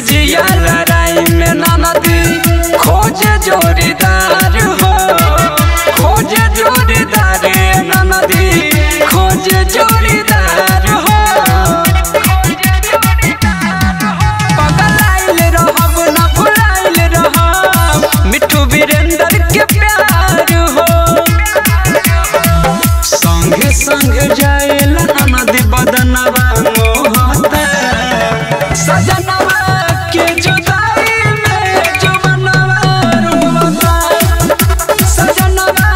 जिया लड़ाई में ननदी खोजे जोड़ीदार हो, खोजे जोड़ीदार ननदी खोजे जोड़ीदार हो। पगलाइल रहब न भुलाइल रहब मिठू वीरेंद्र के प्यार हो। संग संग जाएला ननदी बदनवा मोहता सजनवा के जुदाई में जुबनवा रोवता, सजनवा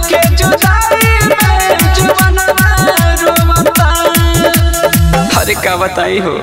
के जुदाई में जुबनवा रोवता। हर का बताई हो।